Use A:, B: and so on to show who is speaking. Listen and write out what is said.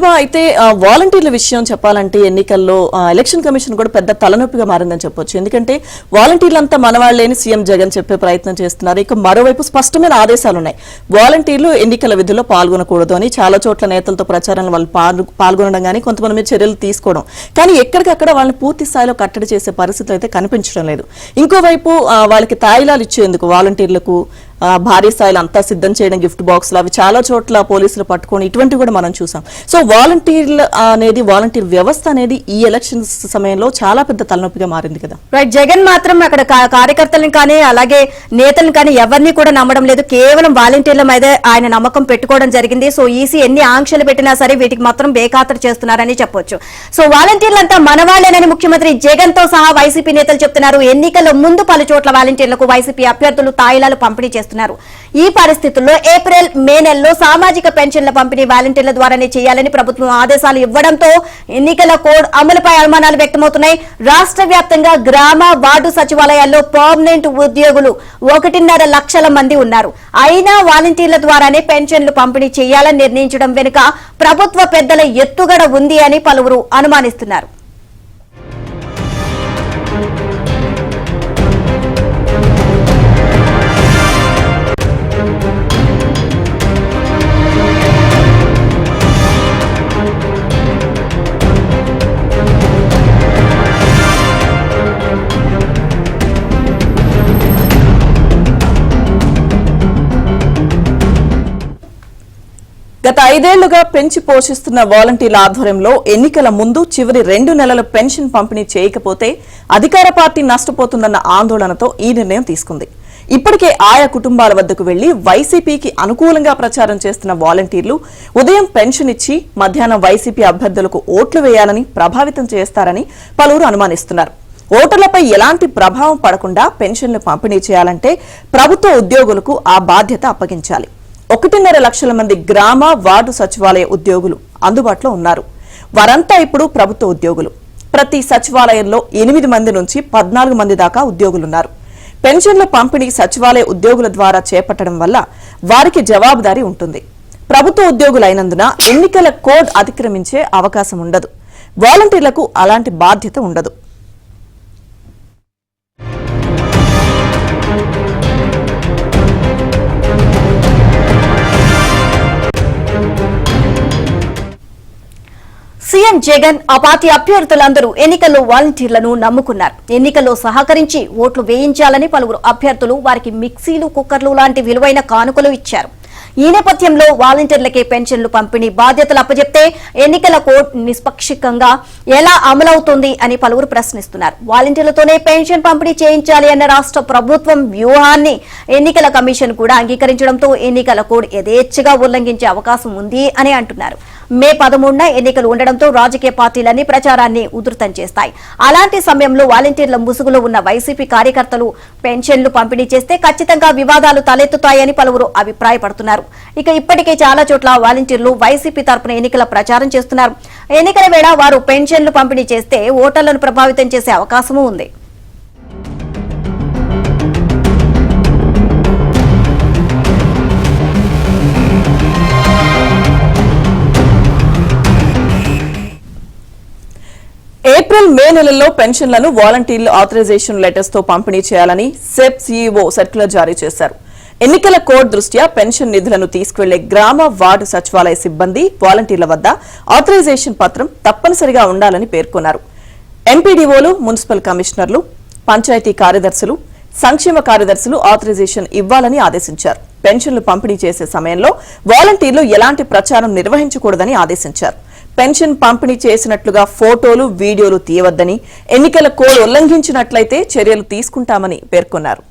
A: పూర్ణిమ అయితే వాలంటీర్ల విషయం చెప్పాలంటే ఎన్నికల్లో ఎలక్షన్ కమిషన్ కూడా పెద్ద తలనొప్పిగా మారిందని చెప్పొచ్చు. ఎందుకంటే వాలంటీర్లంతా మనవాళ్లేని సీఎం జగన్ చెప్పే ప్రయత్నం చేస్తున్నారు. ఇక మరోవైపు స్పష్టమైన ఆదేశాలు ఉన్నాయి. వాలంటీర్లు ఎన్నికల విధుల్లో పాల్గొనకూడదు అని చాలా చోట్ల నేతలతో ప్రచారంలో వాళ్ళు పాల్గొనడం కానీ కొంతమంది మీద చర్యలు తీసుకోవడం, కానీ ఎక్కడికక్కడ వాళ్ళని పూర్తి స్థాయిలో కట్టడి చేసే పరిస్థితులు అయితే కనిపించడం లేదు. ఇంకోవైపు వాళ్ళకి తాయిలాలు ఇచ్చేందుకు వాలంటీర్లకు భారీ స్థాయిలో అంతా సిద్ధం చేయడం, గిఫ్ట్ బాక్స్లు అవి చాలా చోట్ల పోలీసులు పట్టుకొని ఇటువంటి కూడా మనం చూసాం. సో వాలంటీర్ వ్యవస్థ అనేది ఈ ఎలక్షన్స్ సమయంలో చాలా పెద్ద తలనొప్పిగా మారింది కదా.
B: రైట్, జగన్ మాత్రం అక్కడ కార్యకర్తలను కానీ అలాగే నేతలను కానీ ఎవరిని కూడా నమ్మడం లేదు. కేవలం వాలంటీర్ల మీద ఆయన నమ్మకం పెట్టుకోవడం జరిగింది. సో ఈసీ ఎన్ని ఆంక్షలు పెట్టినా సరే వీటికి మాత్రం బేఖాతరు చేస్తున్నారని చెప్పొచ్చు. సో వాలంటీర్లంతా మనవాళ్లేనని ముఖ్యమంత్రి జగన్ తో సహా వైసీపీ నేతలు చెప్తున్నారు. ఎన్నికల ముందు పలు చోట్ల వాలంటీర్లకు వైసీపీ అభ్యర్థులు తాయిలాలు పంపిణీ చేస్తున్నారు. ఈ పరిస్థితుల్లో ఏప్రిల్ మే నెలలో సామాజిక పెన్షన్ల పంపిణీ వాలంటీర్ల ద్వారానే చేయాలని ప్రభుత్వం ఆదేశాలు ఇవ్వడంతో ఎన్నికల కోడ్ అమలుపై అనుమానాలు వ్యక్తమవుతున్నాయి. రాష్ట్ర వ్యాప్తంగా గ్రామ వార్డు సచివాలయాల్లో పర్మనెంట్ ఉద్యోగులు 1.5 లక్షల మంది ఉన్నారు. అయినా వాలంటీర్ల ద్వారానే పెన్షన్లు పంపిణీ చేయాలని నిర్ణయించడం వెనుక ప్రభుత్వ పెద్దల ఎత్తుగడ ఉంది అని పలువురు అనుమానిస్తున్నారు.
A: గత 5 ఏళ్లుగా పెంచి పోషిస్తున్న వాలంటీర్ల ఆధ్వర్యంలో ఎన్నికల ముందు చివరి 2 నెలల పెన్షన్ పంపిణీ చేయకపోతే అధికార పార్టీ నష్టపోతుందన్న ఆందోళనతో ఈ నిర్ణయం తీసుకుంది. ఇప్పటికే ఆయా కుటుంబాల వద్దకు వెళ్లి వైసీపీకి అనుకూలంగా ప్రచారం చేస్తున్న వాలంటీర్లు ఉదయం పెన్షన్ ఇచ్చి మధ్యాహ్నం వైసీపీ అభ్యర్థులకు ఓట్లు వేయాలని ప్రభావితం చేస్తారని పలువురు అనుమానిస్తున్నారు. ఓటర్లపై ఎలాంటి ప్రభావం పడకుండా పెన్షన్లు పంపిణీ చేయాలంటే ప్రభుత్వ ఉద్యోగులకు ఆ బాధ్యత అప్పగించాలి. 1.5 లక్షల మంది గ్రామ వార్డు సచివాలయ ఉద్యోగులు అందుబాటులో ఉన్నారు. వారంతా ఇప్పుడు ప్రభుత్వ ఉద్యోగులు. ప్రతి సచివాలయంలో 8 మంది నుంచి 14 మంది దాకా ఉద్యోగులున్నారు. పెన్షన్ల పంపిణీ సచివాలయ ఉద్యోగుల ద్వారా చేపట్టడం వల్ల వారికి జవాబుదారీ ఉంటుంది. ప్రభుత్వ ఉద్యోగులైనందున ఎన్నికల కోడ్ అతిక్రమించే అవకాశం ఉండదు. వాలంటీర్లకు అలాంటి బాధ్యత ఉండదు.
B: సీఎం జగన్ ఆ పార్టీ అభ్యర్థులందరూ ఎన్నికల్లో వాలంటీర్లను నమ్ముకున్నారు. ఎన్నికల్లో సహకరించి ఓట్లు వేయించాలని పలువురు అభ్యర్థులు వారికి మిక్సీలు, కుక్కర్లు లాంటి విలువైన కానుకలు ఇచ్చారు. ఈ నేపథ్యంలో వాలంటీర్లకే పెన్షన్లు పంపిణీ బాధ్యతలు అప్పచెప్తే ఎన్నికల కోడ్ నిష్పక్షికంగా ఎలా అమలవుతుంది అని పలువురు ప్రశ్నిస్తున్నారు. వాలంటీర్లతోనే పెన్షన్ పంపిణీ చేయించాలి అన్న రాష్ట్ర ప్రభుత్వం వ్యూహాన్ని ఎన్నికల కమిషన్ కూడా అంగీకరించడంతో ఎన్నికల కోడ్ యథేచ్ఛగా ఉల్లంఘించే అవకాశం ఉంది అని అంటున్నారు. మే 13న ఎన్నికలు ఉండడంతో రాజకీయ పార్టీలన్నీ ప్రచారాన్ని ఉధృతం చేస్తాయి. అలాంటి సమయంలో వాలంటీర్ల ముసుగులో ఉన్న వైసీపీ కార్యకర్తలు పెన్షన్లు పంపిణీ చేస్తే ఖచ్చితంగా వివాదాలు తలెత్తుతాయని పలువురు అభిప్రాయపడుతున్నారు. ఇక ఇప్పటికే చాలా చోట్ల వాలంటీర్లు వైసీపీ తరపున ఎన్నికల ప్రచారం చేస్తున్నారు. ఎన్నికల వేళ వారు పెన్షన్లు పంపిణీ చేస్తే ఓటర్లను ప్రభావితం చేసే అవకాశమూ ఉంది.
A: ఏప్రిల్ మే నెలల్లో పెన్షన్లను వాలంటీర్లు ఆథరైజేషన్ లెటర్స్ తో పంపిణీ చేయాలని సెప్ సీఈఓ సర్క్యులర్ జారీ చేశారు. ఎన్నికల కోడ్ దృష్ట్యా పెన్షన్ నిధులను తీసుకువెళ్లే గ్రామ వార్డు సచివాలయ సిబ్బంది వాలంటీర్ల వద్ద ఆథరైజేషన్ పత్రం తప్పనిసరిగా ఉండాలని పేర్కొన్నారు. ఎంపీడీఓలు, మున్సిపల్ కమిషనర్లు, పంచాయతీ కార్యదర్శులు, సంక్షేమ కార్యదర్శులు ఆథరైజేషన్ ఇవ్వాలని ఆదేశించారు. పెన్షన్లు పంపిణీ చేసే సమయంలో వాలంటీర్లు ఎలాంటి ప్రచారం నిర్వహించకూడదని ఆదేశించారు. పెన్షన్ పంపిణీ చేసినట్లుగా ఫోటోలు, వీడియోలు తీయవద్దని, ఎన్నికల కోడ్ ఉల్లంఘించినట్లయితే చర్యలు తీసుకుంటామని పేర్కొన్నారు.